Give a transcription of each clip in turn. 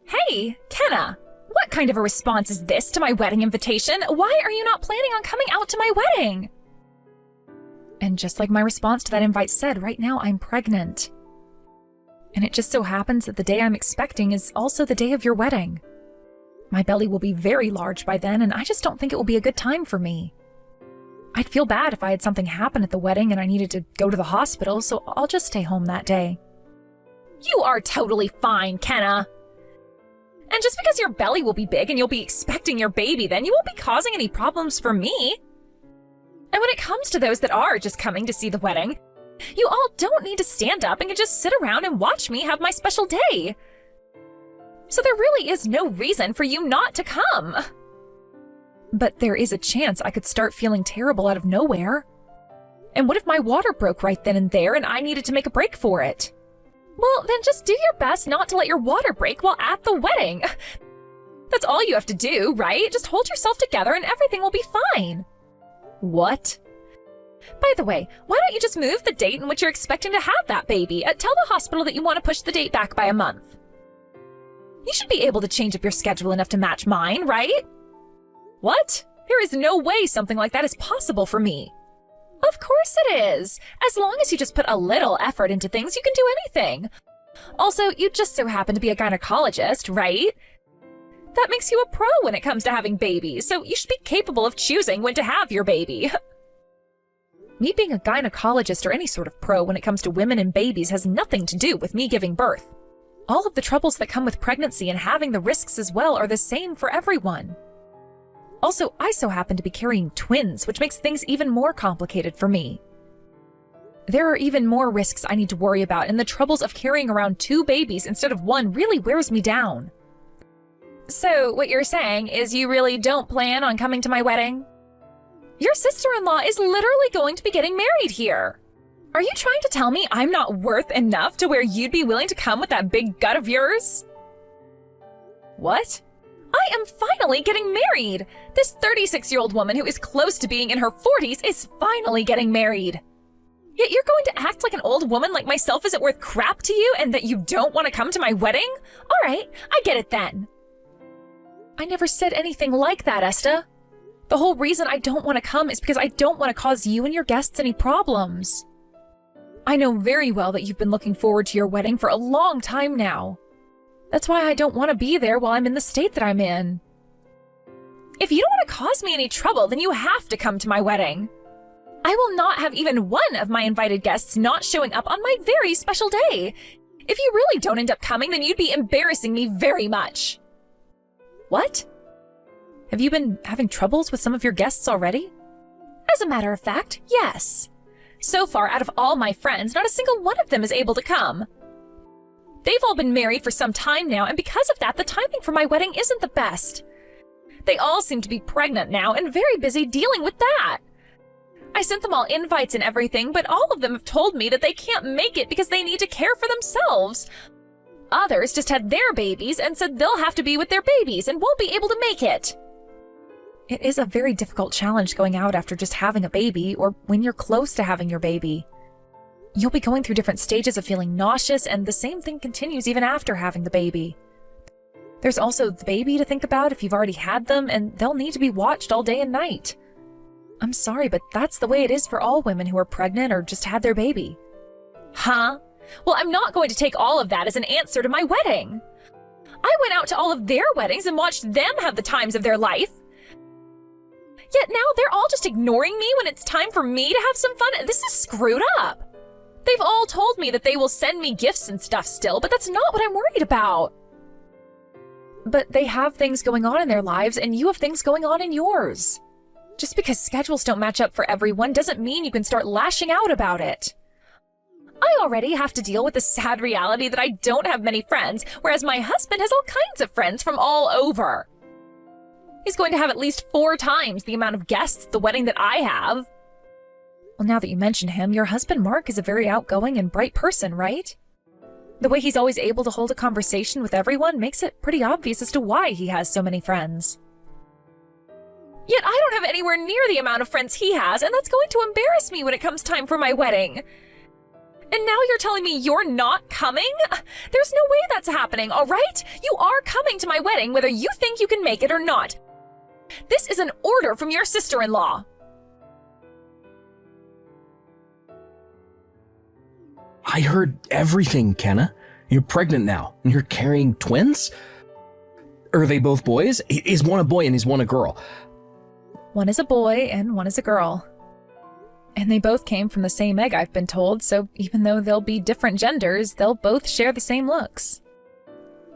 Hey, Kenna! What kind of a response is this to my wedding invitation? Why are you not planning on coming out to my wedding? And just like my response to that invite said, right now I'm pregnant. And it just so happens that the day I'm expecting is also the day of your wedding. My belly will be very large by then, and I just don't think it will be a good time for me. I'd feel bad if I had something happen at the wedding and I needed to go to the hospital, so I'll just stay home that day. You are totally fine, Kenna. And just because your belly will be big and you'll be expecting your baby, then you won't be causing any problems for me. And when it comes to those that are just coming to see the wedding, you all don't need to stand up and can just sit around and watch me have my special day. So there really is no reason for you not to come. But there is a chance I could start feeling terrible out of nowhere. And what if my water broke right then and there and I needed to make a break for it? Well, then just do your best not to let your water break while at the wedding. That's all you have to do, right? Just hold yourself together and everything will be fine. What? By the way, why don't you just move the date in which you're expecting to have that baby? Tell the hospital that you want to push the date back by a month. You should be able to change up your schedule enough to match mine, right? What? There is no way something like that is possible for me. Of course it is. As long as you just put a little effort into things, you can do anything. Also, you just so happen to be a gynecologist, right? That makes you a pro when it comes to having babies, so you should be capable of choosing when to have your baby. Me being a gynecologist or any sort of pro when it comes to women and babies has nothing to do with me giving birth. All of the troubles that come with pregnancy and having the risks as well are the same for everyone. Also, I so happen to be carrying twins, which makes things even more complicated for me. There are even more risks I need to worry about, and the troubles of carrying around 2 babies instead of 1 really wears me down. So, what you're saying is you really don't plan on coming to my wedding? Your sister-in-law is literally going to be getting married here. Are you trying to tell me I'm not worth enough to where you'd be willing to come with that big gut of yours? What? I am finally getting married! This 36-year-old woman who is close to being in her 40s is finally getting married. Yet you're going to act like an old woman like myself isn't worth crap to you and that you don't want to come to my wedding? All right, I get it then. I never said anything like that, Esta. The whole reason I don't want to come is because I don't want to cause you and your guests any problems. I know very well that you've been looking forward to your wedding for a long time now. That's why I don't want to be there while I'm in the state that I'm in. If you don't want to cause me any trouble, then you have to come to my wedding. I will not have even one of my invited guests not showing up on my very special day. If you really don't end up coming, then you'd be embarrassing me very much. What? Have you been having troubles with some of your guests already? As a matter of fact, yes. So far, out of all my friends, not a single one of them is able to come. They've all been married for some time now, and because of that, the timing for my wedding isn't the best. They all seem to be pregnant now and very busy dealing with that. I sent them all invites and everything, but all of them have told me that they can't make it because they need to care for themselves. Others just had their babies and said they'll have to be with their babies and won't be able to make it. It is a very difficult challenge going out after just having a baby or when you're close to having your baby. You'll be going through different stages of feeling nauseous, and the same thing continues even after having the baby. There's also the baby to think about if you've already had them, and they'll need to be watched all day and night. I'm sorry, but that's the way it is for all women who are pregnant or just had their baby. Huh? Well, I'm not going to take all of that as an answer to my wedding. I went out to all of their weddings and watched them have the times of their life. Yet now they're all just ignoring me when it's time for me to have some fun. This is screwed up. They've all told me that they will send me gifts and stuff still, but that's not what I'm worried about. But they have things going on in their lives, and you have things going on in yours. Just because schedules don't match up for everyone doesn't mean you can start lashing out about it. I already have to deal with the sad reality that I don't have many friends, whereas my husband has all kinds of friends from all over. He's going to have at least 4 times the amount of guests at the wedding that I have. Well, now that you mention him, your husband Mark is a very outgoing and bright person, right? The way he's always able to hold a conversation with everyone makes it pretty obvious as to why he has so many friends. Yet I don't have anywhere near the amount of friends he has, and that's going to embarrass me when it comes time for my wedding. And now you're telling me you're not coming? There's no way that's happening, all right? You are coming to my wedding whether you think you can make it or not. This is an order from your sister-in-law. I heard everything, Kenna. You're pregnant now, and you're carrying twins? Are they both boys? Is one a boy and is one a girl? One is a boy and one is a girl. And they both came from the same egg, I've been told, so even though they'll be different genders, they'll both share the same looks.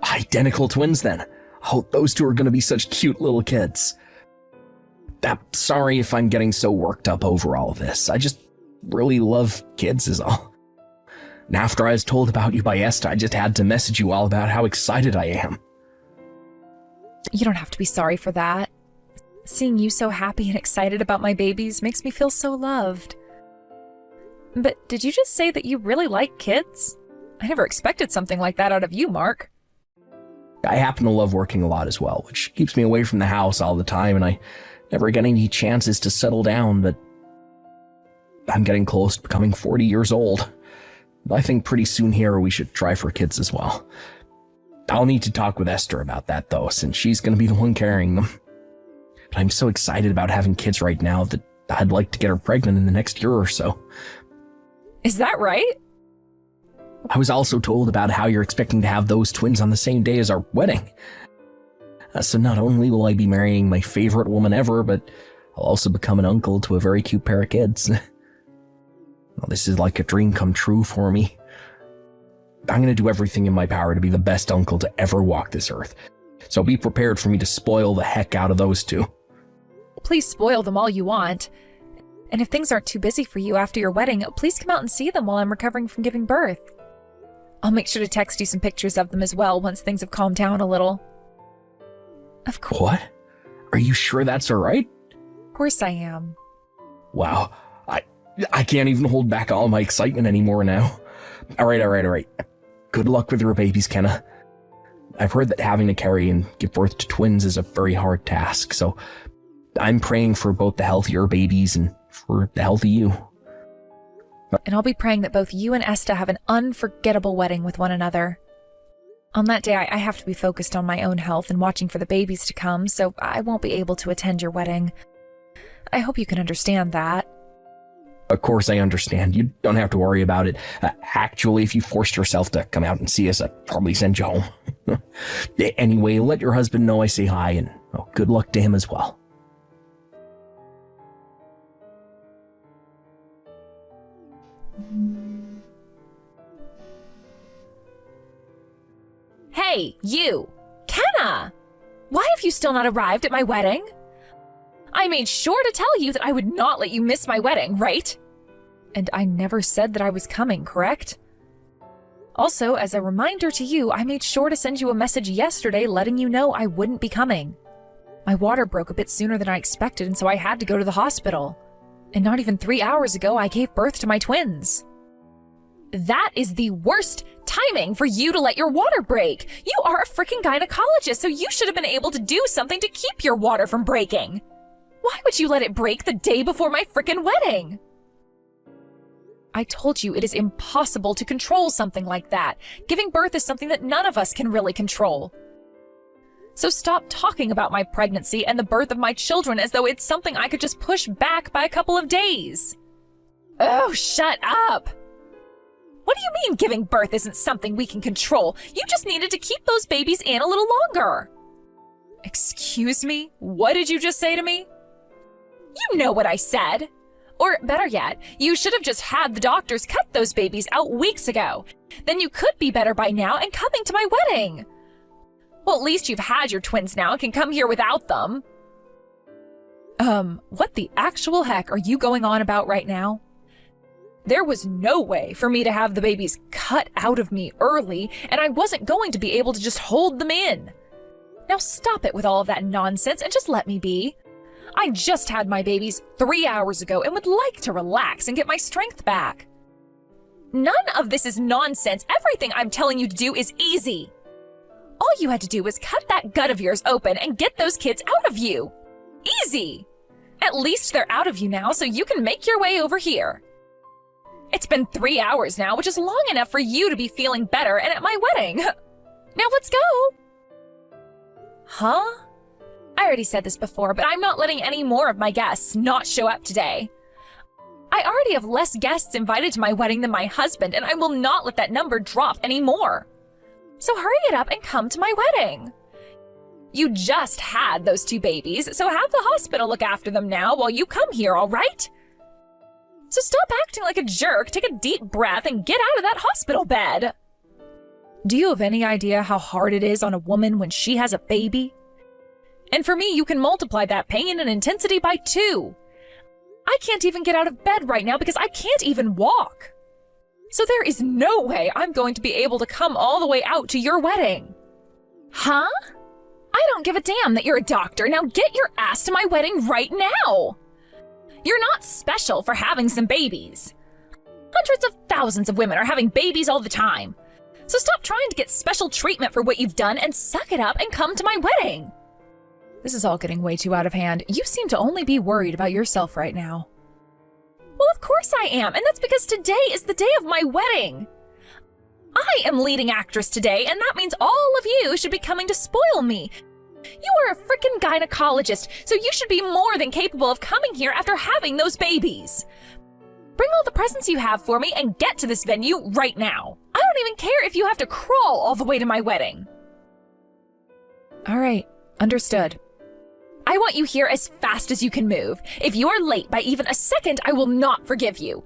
Identical twins, then. Oh, those two are going to be such cute little kids. I'm sorry if I'm getting so worked up over all of this. I just really love kids is all. And after I was told about you by Esther, I just had to message you all about how excited I am. You don't have to be sorry for that. Seeing you so happy and excited about my babies makes me feel so loved. But did you just say that you really like kids? I never expected something like that out of you, Mark. I happen to love working a lot as well, which keeps me away from the house all the time, and I never get any chances to settle down, but I'm getting close to becoming 40 years old. I think pretty soon here we should try for kids as well. I'll need to talk with Esther about that, though, since she's going to be the one carrying them. But I'm so excited about having kids right now that I'd like to get her pregnant in the next year or so. Is that right? I was also told about how you're expecting to have those twins on the same day as our wedding. So not only will I be marrying my favorite woman ever, but I'll also become an uncle to a very cute pair of kids. Well, this is like a dream come true for me. I'm going to do everything in my power to be the best uncle to ever walk this earth. So be prepared for me to spoil the heck out of those two. Please spoil them all you want. And if things aren't too busy for you after your wedding, please come out and see them while I'm recovering from giving birth. I'll make sure to text you some pictures of them as well once things have calmed down a little. Of course. What? Are you sure that's all right? Of course I am. Wow. I can't even hold back all my excitement anymore now. All right. Good luck with your babies, Kenna. I've heard that having to carry and give birth to twins is a very hard task, so I'm praying for both the healthier babies and for the healthy you. And I'll be praying that both you and Esta have an unforgettable wedding with one another. On that day, I have to be focused on my own health and watching for the babies to come, so I won't be able to attend your wedding. I hope you can understand that. Of course I understand. You don't have to worry about it. Actually, if you forced yourself to come out and see us, I'd probably send you home. Anyway, let your husband know I say hi, and good luck to him as well. Hey, you! Kenna! Why have you still not arrived at my wedding? I made sure to tell you that I would not let you miss my wedding, right? And I never said that I was coming, correct? Also, as a reminder to you, I made sure to send you a message yesterday letting you know I wouldn't be coming. My water broke a bit sooner than I expected, and so I had to go to the hospital. And not even 3 hours ago, I gave birth to my twins. That is the worst timing for you to let your water break. You are a freaking gynecologist, so you should have been able to do something to keep your water from breaking. Why would you let it break the day before my frickin' wedding? I told you it is impossible to control something like that. Giving birth is something that none of us can really control. So stop talking about my pregnancy and the birth of my children as though it's something I could just push back by a couple of days. Oh, shut up! What do you mean giving birth isn't something we can control? You just needed to keep those babies in a little longer. Excuse me? What did you just say to me? You know what I said. Or better yet, you should have just had the doctors cut those babies out weeks ago. Then you could be better by now and coming to my wedding. Well, at least you've had your twins now and can come here without them. What the actual heck are you going on about right now? There was no way for me to have the babies cut out of me early, and I wasn't going to be able to just hold them in. Now stop it with all of that nonsense and just let me be. I just had my babies 3 hours ago and would like to relax and get my strength back. None of this is nonsense. Everything I'm telling you to do is easy. All you had to do was cut that gut of yours open and get those kids out of you. Easy. At least they're out of you now, so you can make your way over here. It's been 3 hours now, which is long enough for you to be feeling better and at my wedding. Now let's go. Huh? I already said this before, but I'm not letting any more of my guests not show up today. I already have less guests invited to my wedding than my husband, and I will not let that number drop anymore. So hurry it up and come to my wedding. You just had those 2 babies, so have the hospital look after them now while you come here, all right? So stop acting like a jerk, take a deep breath, and get out of that hospital bed. Do you have any idea how hard it is on a woman when she has a baby? And for me, you can multiply that pain and intensity by 2. I can't even get out of bed right now because I can't even walk. So there is no way I'm going to be able to come all the way out to your wedding. Huh? I don't give a damn that you're a doctor. Now get your ass to my wedding right now. You're not special for having some babies. Hundreds of thousands of women are having babies all the time. So stop trying to get special treatment for what you've done and suck it up and come to my wedding. This is all getting way too out of hand. You seem to only be worried about yourself right now. Well, of course I am, and that's because today is the day of my wedding. I am leading actress today, and that means all of you should be coming to spoil me. You are a frickin' gynecologist, so you should be more than capable of coming here after having those babies. Bring all the presents you have for me and get to this venue right now. I don't even care if you have to crawl all the way to my wedding. All right, understood. I want you here as fast as you can move. If you are late by even a second, I will not forgive you.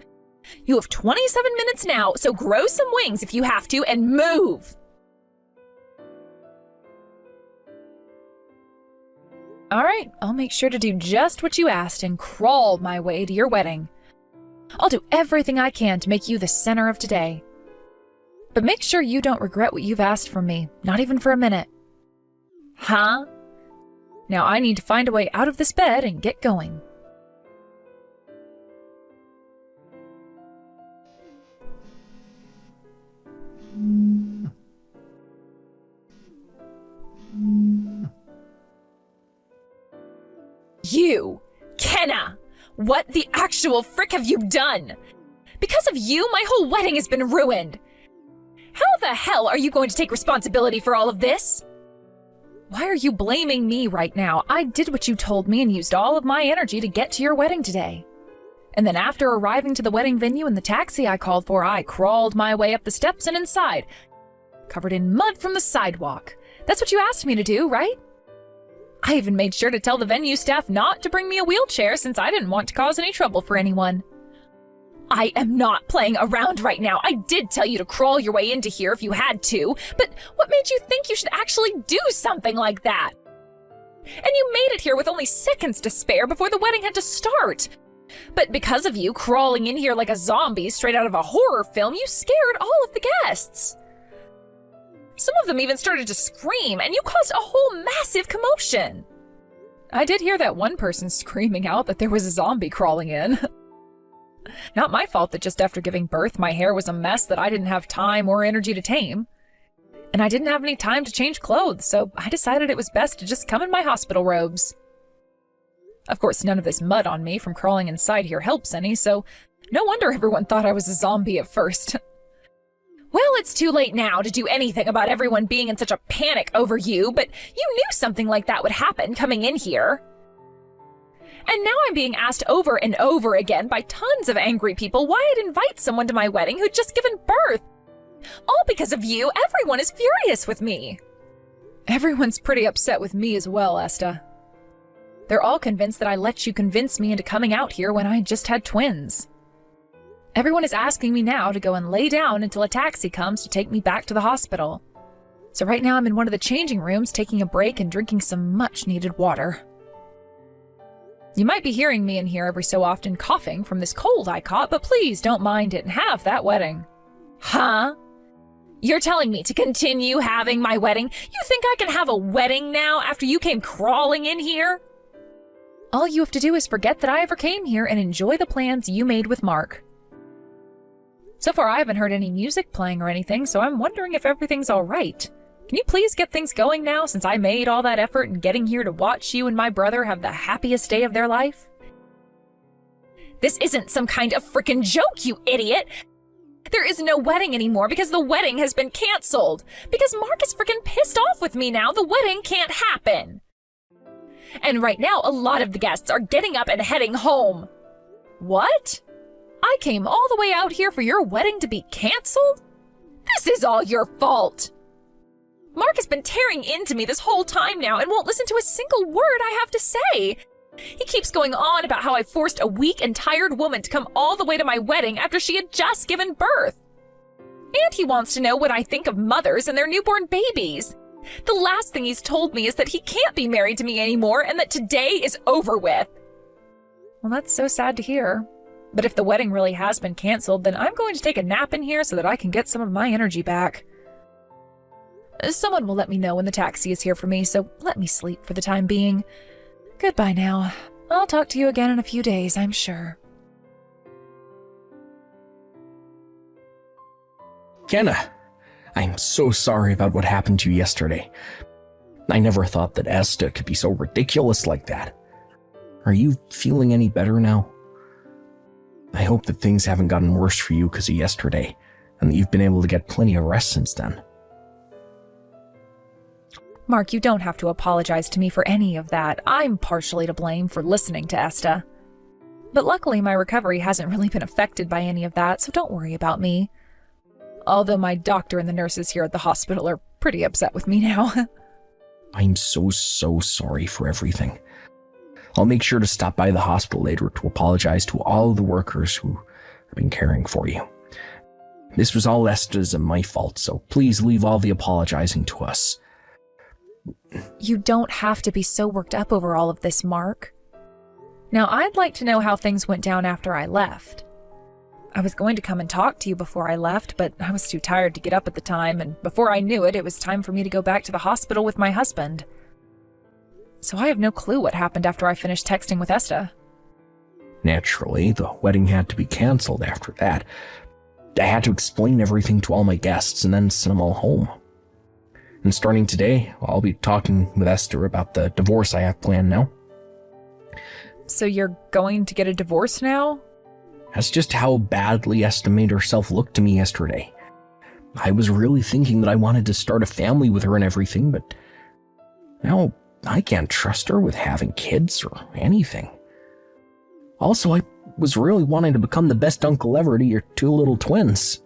You have 27 minutes now, so grow some wings if you have to and move. All right, I'll make sure to do just what you asked and crawl my way to your wedding. I'll do everything I can to make you the center of today. But make sure you don't regret what you've asked from me, not even for a minute. Huh? Now I need to find a way out of this bed and get going. You, Kenna! What the actual frick have you done? Because of you, my whole wedding has been ruined. How the hell are you going to take responsibility for all of this? Why are you blaming me right now? I did what you told me and used all of my energy to get to your wedding today. And then after arriving to the wedding venue in the taxi I called for, I crawled my way up the steps and inside, covered in mud from the sidewalk. That's what you asked me to do, right? I even made sure to tell the venue staff not to bring me a wheelchair since I didn't want to cause any trouble for anyone. I am not playing around right now. I did tell you to crawl your way into here if you had to, but what made you think you should actually do something like that? And you made it here with only seconds to spare before the wedding had to start. But because of you crawling in here like a zombie straight out of a horror film, you scared all of the guests. Some of them even started to scream, and you caused a whole massive commotion. I did hear that one person screaming out that there was a zombie crawling in. Not my fault that just after giving birth, my hair was a mess that I didn't have time or energy to tame. And I didn't have any time to change clothes, so I decided it was best to just come in my hospital robes. Of course, none of this mud on me from crawling inside here helps any, so no wonder everyone thought I was a zombie at first. Well, it's too late now to do anything about everyone being in such a panic over you, but you knew something like that would happen coming in here. And now I'm being asked over and over again by tons of angry people why I'd invite someone to my wedding who'd just given birth. All because of you, everyone is furious with me. Everyone's pretty upset with me as well, Esta. They're all convinced that I let you convince me into coming out here when I just had twins. Everyone is asking me now to go and lay down until a taxi comes to take me back to the hospital. So right now I'm in one of the changing rooms taking a break and drinking some much-needed water. You might be hearing me in here every so often coughing from this cold I caught, but please don't mind it and have that wedding. Huh? You're telling me to continue having my wedding? You think I can have a wedding now after you came crawling in here? All you have to do is forget that I ever came here and enjoy the plans you made with Mark. So far, I haven't heard any music playing or anything, so I'm wondering if everything's all right. Can you please get things going now, since I made all that effort in getting here to watch you and my brother have the happiest day of their life? This isn't some kind of frickin' joke, you idiot! There is no wedding anymore because the wedding has been canceled. Because Mark is frickin' pissed off with me now, the wedding can't happen. And right now, a lot of the guests are getting up and heading home. What? I came all the way out here for your wedding to be canceled? This is all your fault. Mark has been tearing into me this whole time now and won't listen to a single word I have to say. He keeps going on about how I forced a weak and tired woman to come all the way to my wedding after she had just given birth. And he wants to know what I think of mothers and their newborn babies. The last thing he's told me is that he can't be married to me anymore and that today is over with. Well, that's so sad to hear. But if the wedding really has been canceled, then I'm going to take a nap in here so that I can get some of my energy back. Someone will let me know when the taxi is here for me, so let me sleep for the time being. Goodbye now. I'll talk to you again in a few days, I'm sure. Kenna, I'm so sorry about what happened to you yesterday. I never thought that Esta could be so ridiculous like that. Are you feeling any better now? I hope that things haven't gotten worse for you because of yesterday, and that you've been able to get plenty of rest since then. Mark, you don't have to apologize to me for any of that. I'm partially to blame for listening to Esta. But luckily, my recovery hasn't really been affected by any of that, so don't worry about me. Although my doctor and the nurses here at the hospital are pretty upset with me now. I'm so sorry for everything. I'll make sure to stop by the hospital later to apologize to all the workers who have been caring for you. This was all Esta's and my fault, so please leave all the apologizing to us. You don't have to be so worked up over all of this, Mark. Now, I'd like to know how things went down after I left. I was going to come and talk to you before I left, but I was too tired to get up at the time, and before I knew it, it was time for me to go back to the hospital with my husband. So I have no clue what happened after I finished texting with Esta. Naturally, the wedding had to be canceled after that. I had to explain everything to all my guests and then send them all home. And starting today, I'll be talking with Esther about the divorce I have planned now. So you're going to get a divorce now? That's just how badly Esther made herself look to me yesterday. I was really thinking that I wanted to start a family with her and everything, but now I can't trust her with having kids or anything. Also, I was really wanting to become the best uncle ever to your two little twins.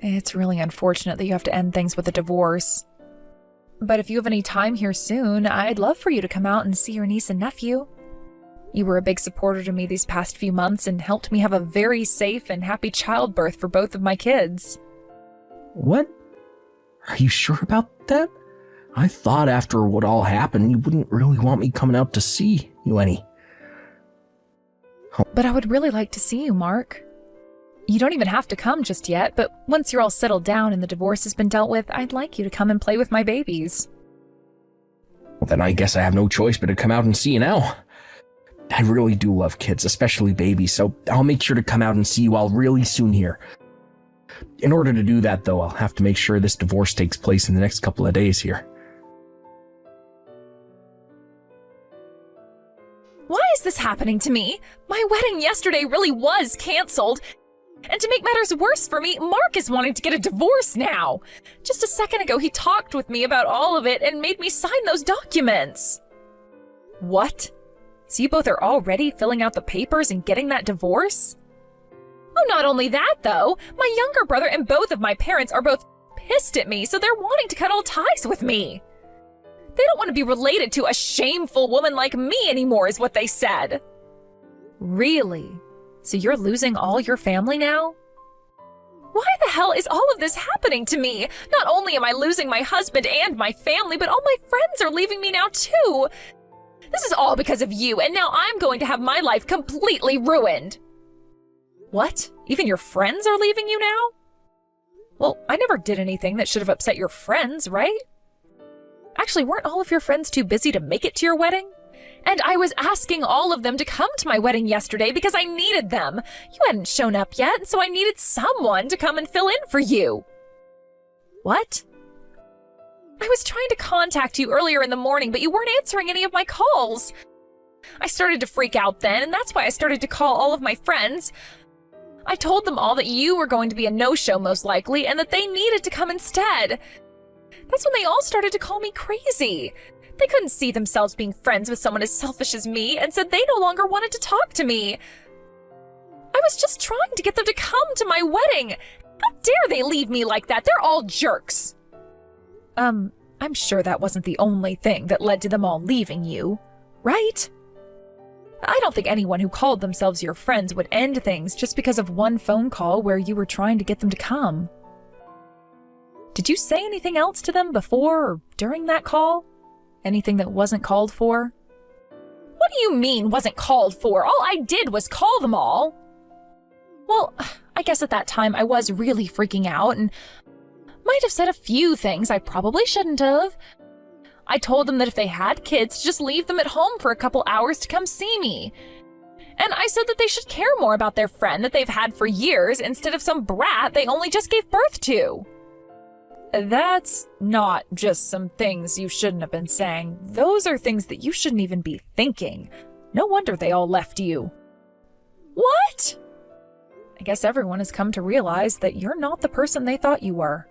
It's really unfortunate that you have to end things with a divorce. But if you have any time here soon, I'd love for you to come out and see your niece and nephew. You were a big supporter to me these past few months and helped me have a very safe and happy childbirth for both of my kids. What? Are you sure about that? I thought after what all happened, you wouldn't really want me coming out to see you any. But I would really like to see you, Mark. You don't even have to come just yet, but once you're all settled down and the divorce has been dealt with, I'd like you to come and play with my babies. Well, then I guess I have no choice but to come out and see you now. I really do love kids, especially babies, so I'll make sure to come out and see you all really soon here. In order to do that, though, I'll have to make sure this divorce takes place in the next couple of days here. Why is this happening to me? My wedding yesterday really was canceled. And to make matters worse for me, Mark is wanting to get a divorce now. Just a second ago, he talked with me about all of it and made me sign those documents. What? So you both are already filling out the papers and getting that divorce? Oh, not only that, though. My younger brother and both of my parents are both pissed at me, so they're wanting to cut all ties with me. They don't want to be related to a shameful woman like me anymore, is what they said. Really? So you're losing all your family now? Why the hell is all of this happening to me? Not only am I losing my husband and my family, but all my friends are leaving me now too. This is all because of you, and now I'm going to have my life completely ruined. What? Even your friends are leaving you now? Well, I never did anything that should have upset your friends, right? Actually, weren't all of your friends too busy to make it to your wedding? And I was asking all of them to come to my wedding yesterday because I needed them. You hadn't shown up yet, so I needed someone to come and fill in for you. What? I was trying to contact you earlier in the morning, but you weren't answering any of my calls. I started to freak out then, and that's why I started to call all of my friends. I told them all that you were going to be a no-show most likely, and that they needed to come instead. That's when they all started to call me crazy. They couldn't see themselves being friends with someone as selfish as me, and said they no longer wanted to talk to me. I was just trying to get them to come to my wedding. How dare they leave me like that? They're all jerks. I'm sure that wasn't the only thing that led to them all leaving you, right? I don't think anyone who called themselves your friends would end things just because of one phone call where you were trying to get them to come. Did you say anything else to them before or during that call? Anything that wasn't called for? What do you mean wasn't called for? All I did was call them all. Well, I guess at that time I was really freaking out and might have said a few things I probably shouldn't have. I told them that if they had kids, to just leave them at home for a couple hours to come see me. And I said that they should care more about their friend that they've had for years instead of some brat they only just gave birth to. That's not just some things you shouldn't have been saying. Those are things that you shouldn't even be thinking. No wonder they all left you. What? I guess everyone has come to realize that you're not the person they thought you were.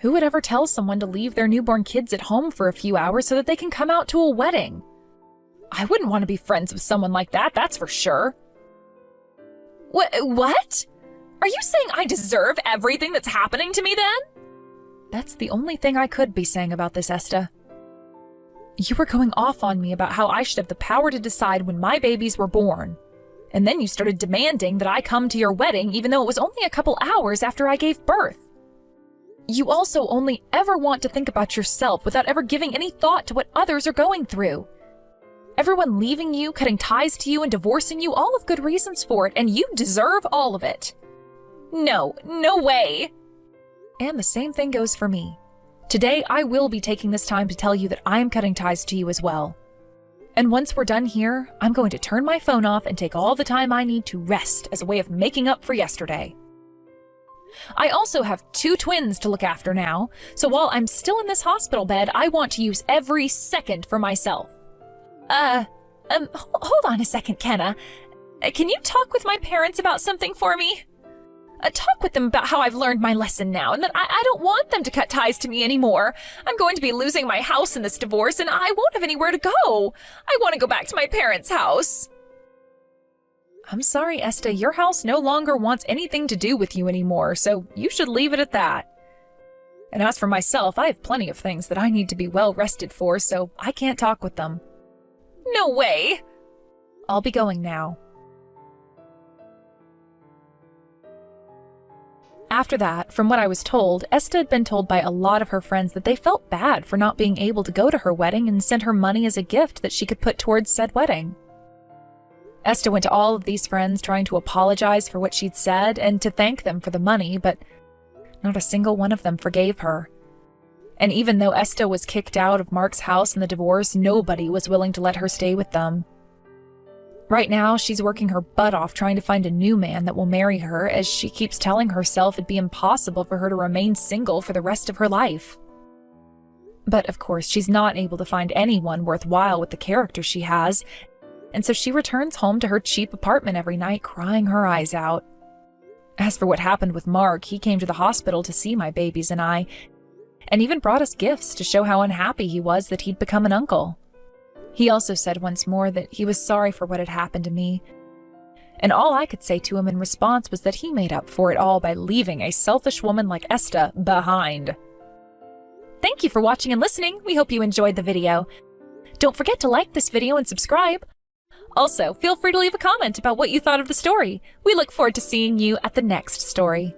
Who would ever tell someone to leave their newborn kids at home for a few hours so that they can come out to a wedding? I wouldn't want to be friends with someone like that, that's for sure. What? Are you saying I deserve everything that's happening to me then? That's the only thing I could be saying about this, Esta. You were going off on me about how I should have the power to decide when my babies were born. And then you started demanding that I come to your wedding even though it was only a couple hours after I gave birth. You also only ever want to think about yourself without ever giving any thought to what others are going through. Everyone leaving you, cutting ties to you, and divorcing you, all have good reasons for it, and you deserve all of it. No way. And the same thing goes for me. Today, I will be taking this time to tell you that I'm cutting ties to you as well. And once we're done here, I'm going to turn my phone off and take all the time I need to rest as a way of making up for yesterday. I also have 2 twins to look after now, so while I'm still in this hospital bed, I want to use every second for myself. Hold on a second, Kenna. Can you talk with my parents about something for me? Talk with them about how I've learned my lesson now, and that I don't want them to cut ties to me anymore. I'm going to be losing my house in this divorce, and I won't have anywhere to go. I want to go back to my parents' house. I'm sorry, Esta, your house no longer wants anything to do with you anymore, so you should leave it at that. And as for myself, I have plenty of things that I need to be well rested for, so I can't talk with them. No way! I'll be going now. After that, from what I was told, Esta had been told by a lot of her friends that they felt bad for not being able to go to her wedding and sent her money as a gift that she could put towards said wedding. Esta went to all of these friends trying to apologize for what she'd said and to thank them for the money, but not a single one of them forgave her. And even though Esta was kicked out of Mark's house in the divorce, nobody was willing to let her stay with them. Right now, she's working her butt off trying to find a new man that will marry her, as she keeps telling herself it'd be impossible for her to remain single for the rest of her life. But of course, she's not able to find anyone worthwhile with the character she has, and so she returns home to her cheap apartment every night crying her eyes out. As for what happened with Mark, he came to the hospital to see my babies and I, and even brought us gifts to show how unhappy he was that he'd become an uncle. He also said once more that he was sorry for what had happened to me, and all I could say to him in response was that he made up for it all by leaving a selfish woman like Esta behind. Thank you for watching and listening. We hope you enjoyed the video. Don't forget to like this video and subscribe. Also, feel free to leave a comment about what you thought of the story. We look forward to seeing you at the next story.